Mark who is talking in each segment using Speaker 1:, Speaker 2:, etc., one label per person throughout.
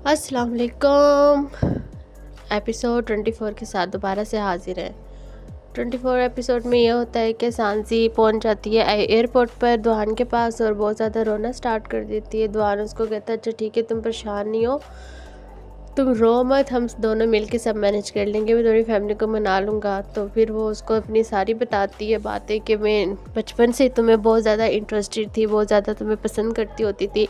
Speaker 1: अस्सलाम वालेकुम। एपिसोड 24 के साथ दोबारा से हाजिर है। 24 एपिसोड में यह होता है कि सांजी पहुंच जाती है एयरपोर्ट पर दुहान के पास और बहुत ज़्यादा रोना स्टार्ट कर देती है। दुहान उसको कहता है अच्छा ठीक है, तुम परेशान नहीं हो, तुम रो मत, हम दोनों मिलके सब मैनेज कर लेंगे, मैं तुम्हारी फैमिली को मना लूँगा। तो फिर वो उसको अपनी सारी बताती है बातें कि मैं बचपन से तुम्हें बहुत ज़्यादा इंटरेस्टेड थी, बहुत ज़्यादा तुम्हें पसंद करती होती थी।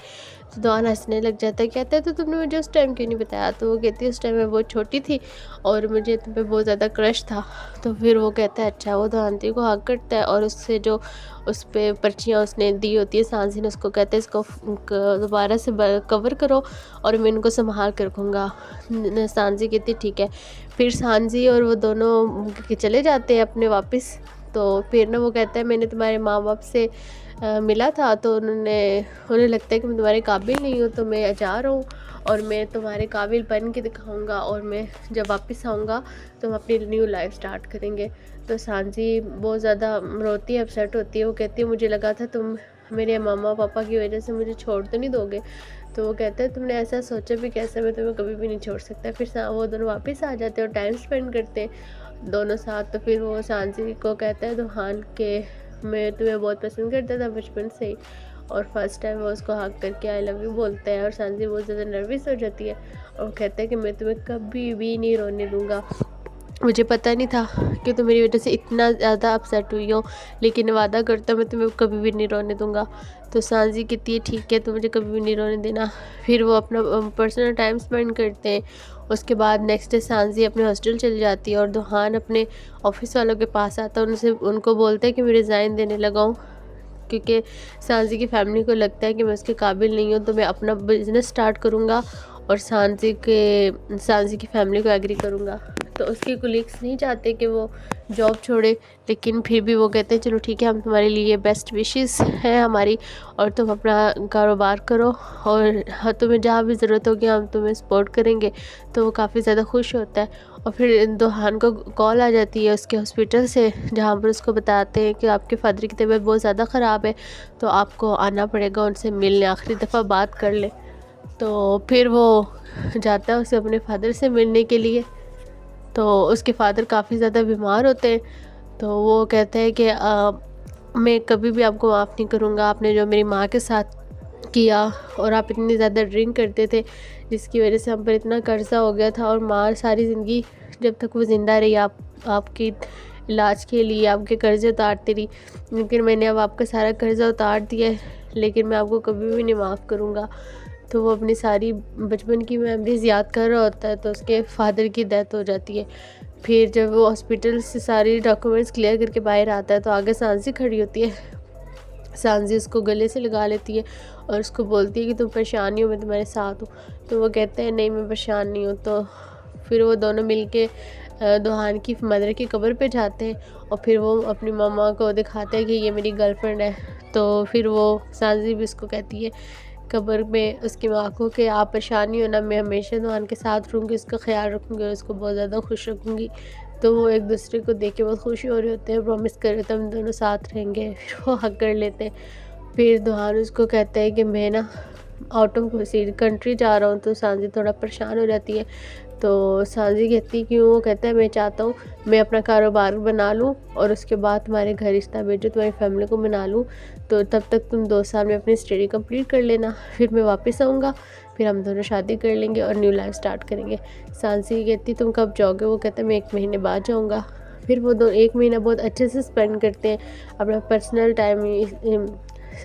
Speaker 1: तो दोहान हंसने लग जाता है, कहता है तो तुमने मुझे उस टाइम क्यों नहीं बताया। तो वो कहती है उस टाइम मैं बहुत छोटी थी और मुझे तुम पे बहुत ज़्यादा क्रश था। तो फिर वो कहता है अच्छा, वो दोहानती को हक करता है और उससे जो उस पर पर्चियाँ उसने दी होती है सांजी ने, उसको कहता है इसको दोबारा से कवर करो और मैं इनको संभाल कर रखूँगा। सांजी कहती ठीक है। फिर सांजी और वो दोनों चले जाते हैं अपने वापस। तो फिर ना वो कहता है मैंने तुम्हारे माँ बाप से मिला था, तो उन्हें लगता है कि मैं तुम्हारे काबिल नहीं हूँ, तो मैं जा रहा हूँ और मैं तुम्हारे काबिल बन के दिखाऊंगा और मैं जब वापस आऊँगा तो हम अपनी न्यू लाइफ स्टार्ट करेंगे। तो सांजी बहुत ज़्यादा रोती है, अपसेट होती है। वो कहती है मुझे लगा था तुम मेरे मामा पापा की वजह से मुझे छोड़ तो नहीं दोगे। तो वो कहता है तुमने ऐसा सोचा भी कैसे, मैं तुम्हें कभी भी नहीं छोड़ सकता। फिर वो दोनों वापस आ जाते हैं और टाइम स्पेंड करते हैं दोनों साथ। तो फिर वो सांजी को कहता है दुहान के मैं तुम्हें बहुत पसंद करता था बचपन से ही, और फर्स्ट टाइम वो उसको हक करके आई लव यू बोलता है और सांजी बहुत ज़्यादा नर्वस हो जाती है और कहता है कि मैं तुम्हें कभी भी नहीं रोने दूँगा, मुझे पता नहीं था कि तुम मेरी वजह से इतना ज़्यादा अपसेट हुई हो, लेकिन वादा करता मैं तुम्हें कभी भी नहीं रोने दूंगा। तो सांजी कहती है ठीक है, तो मुझे कभी भी नहीं रोने देना। फिर वो अपना पर्सनल टाइम स्पेंड करते हैं। उसके बाद नेक्स्ट डे सांजी अपने हॉस्टल चली जाती है और दुहान अपने ऑफिस वालों के पास आता है, उनको बोलता है कि मैं रिज़ाइन देने लगा हूँ, क्योंकि सांजी की फैमिली को लगता है कि मैं उसके काबिल नहीं हूँ, तो मैं अपना बिज़नेस स्टार्ट करूँगा और सांजी की फैमिली को एग्री करूँगा। तो उसके कोलीग्स नहीं चाहते कि वो जॉब छोड़े, लेकिन फिर भी वो कहते हैं चलो ठीक है, हम तुम्हारे लिए बेस्ट विशेस हैं हमारी और तुम अपना कारोबार करो और तुम्हें जहाँ भी ज़रूरत होगी हम तुम्हें सपोर्ट करेंगे। तो वो काफ़ी ज़्यादा खुश होता है। और फिर दुहान को कॉल आ जाती है उसके हॉस्पिटल से, जहाँ पर उसको बताते हैं कि आपके फादर की तबीयत बहुत ज़्यादा ख़राब है, तो आपको आना पड़ेगा उनसे मिलने, आखिरी दफ़ा बात कर ले। तो फिर वो जाता है उसे अपने फादर से मिलने के लिए। तो उसके फादर काफ़ी ज़्यादा बीमार होते हैं। तो वो कहते हैं कि मैं कभी भी आपको माफ़ नहीं करूँगा, आपने जो मेरी माँ के साथ किया, और आप इतनी ज़्यादा ड्रिंक करते थे जिसकी वजह से हम पर इतना कर्जा हो गया था, और माँ सारी ज़िंदगी जब तक वो ज़िंदा रही आपकी इलाज के लिए आपके कर्जे उतारती रही, लेकिन मैंने अब आपका सारा कर्जा उतार दिया है, लेकिन मैं आपको कभी भी नहीं माफ़ करूँगा। तो वो अपनी सारी बचपन की मेमोरीज याद कर रहा होता है, तो उसके फादर की डेथ हो जाती है। फिर जब वो हॉस्पिटल से सारी डॉक्यूमेंट्स क्लियर करके बाहर आता है, तो आगे सांजी खड़ी होती है। सांजी उसको गले से लगा लेती है और उसको बोलती है कि तुम परेशान नहीं हो, मैं तुम्हारे साथ हूँ। तो वो कहते हैं नहीं, मैं परेशान नहीं हूँ। तो फिर वो दोनों मिलके दुहान की मदर की कब्र पे जाते हैं और फिर वो अपनी मम्मा को दिखाते हैं कि ये मेरी गर्लफ्रेंड है। तो फिर वो सांजी भी उसको कहती है कब्र में उसकी माँ को कि आप परेशान नहीं होना, मैं हमेशा दुहान के साथ रहूँगी, उसका ख्याल रखूँगी और उसको बहुत ज़्यादा खुश रखूँगी। तो वो एक दूसरे को देख के बहुत खुशी हो रहे होते हैं, प्रॉमिस कर रहे होते हैं हम दोनों साथ रहेंगे। फिर वो हक कर लेते हैं। फिर दुहान उसको कहता है कि मैं ना आउट ऑफ कंट्री जा रहा हूँ। तो सांजी थोड़ा परेशान हो जाती है। तो सांजी कहती क्यों। वो कहता है मैं चाहता हूँ मैं अपना कारोबार बना लूँ और उसके बाद तुम्हारे घर रिश्ता भेजो, तुम्हारी फैमिली को मना लूँ, तो तब तक तुम 2 साल में अपनी स्टडी कंप्लीट कर लेना, फिर मैं वापस आऊँगा, फिर हम दोनों शादी कर लेंगे और न्यू लाइफ स्टार्ट करेंगे। सांजी कहती तुम कब जाओगे। वो कहता है मैं 1 महीने बाद जाऊँगा। फिर वो 1 महीना बहुत अच्छे से स्पेंड करते हैं अपना पर्सनल टाइम।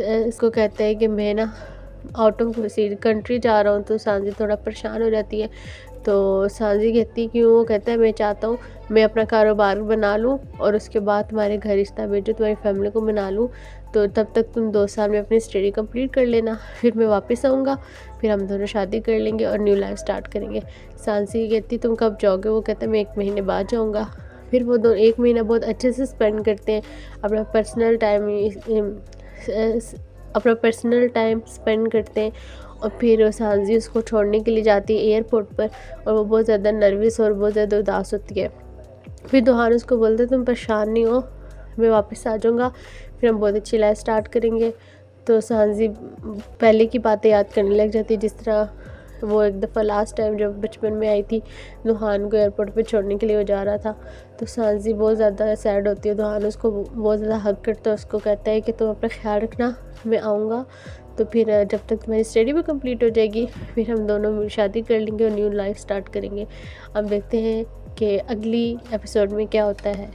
Speaker 1: इसको कहते हैं कि मैं ना आउट ऑफ कंट्री जा रहा हूँ। तो सांजी थोड़ा परेशान हो जाती है। तो सांजी कहती क्यों। वो कहता है मैं चाहता हूँ मैं अपना कारोबार बना लूँ और उसके बाद तुम्हारे घर रिश्ता भेजो, तुम्हारी फैमिली को मना लूँ, तो तब तक तुम 2 साल में अपनी स्टडी कंप्लीट कर लेना, फिर मैं वापस आऊँगा, फिर हम दोनों शादी कर लेंगे और न्यू लाइफ स्टार्ट करेंगे। सांजी कहती तुम कब जाओगे। वो कहता है मैं 1 महीने बाद जाऊँगा। फिर वो 1 महीना बहुत अच्छे से स्पेंड करते हैं अपना पर्सनल टाइम स्पेंड करते हैं। और फिर सांजी उसको छोड़ने के लिए जाती है एयरपोर्ट पर, और वो बहुत ज़्यादा नर्वस और बहुत ज़्यादा उदास होती है। फिर दुहान उसको बोलते तुम परेशान नहीं हो, मैं वापस आ जाऊँगा, फिर हम बहुत अच्छी लाइफ स्टार्ट करेंगे। तो सांजी पहले की बातें याद करने लग जाती है, जिस तरह वो एक दफ़ा लास्ट टाइम जब बचपन में आई थी, दुहान को एयरपोर्ट पे छोड़ने के लिए वो जा रहा था, तो सांजी बहुत ज़्यादा सैड होती है। दुहान उसको बहुत ज़्यादा हग करता है, उसको कहता है कि तुम अपना ख्याल रखना, मैं आऊँगा, तो फिर जब तक तुम्हारी स्टडी भी कंप्लीट हो जाएगी फिर हम दोनों शादी कर लेंगे और न्यू लाइफ स्टार्ट करेंगे। अब देखते हैं कि अगली एपिसोड में क्या होता है।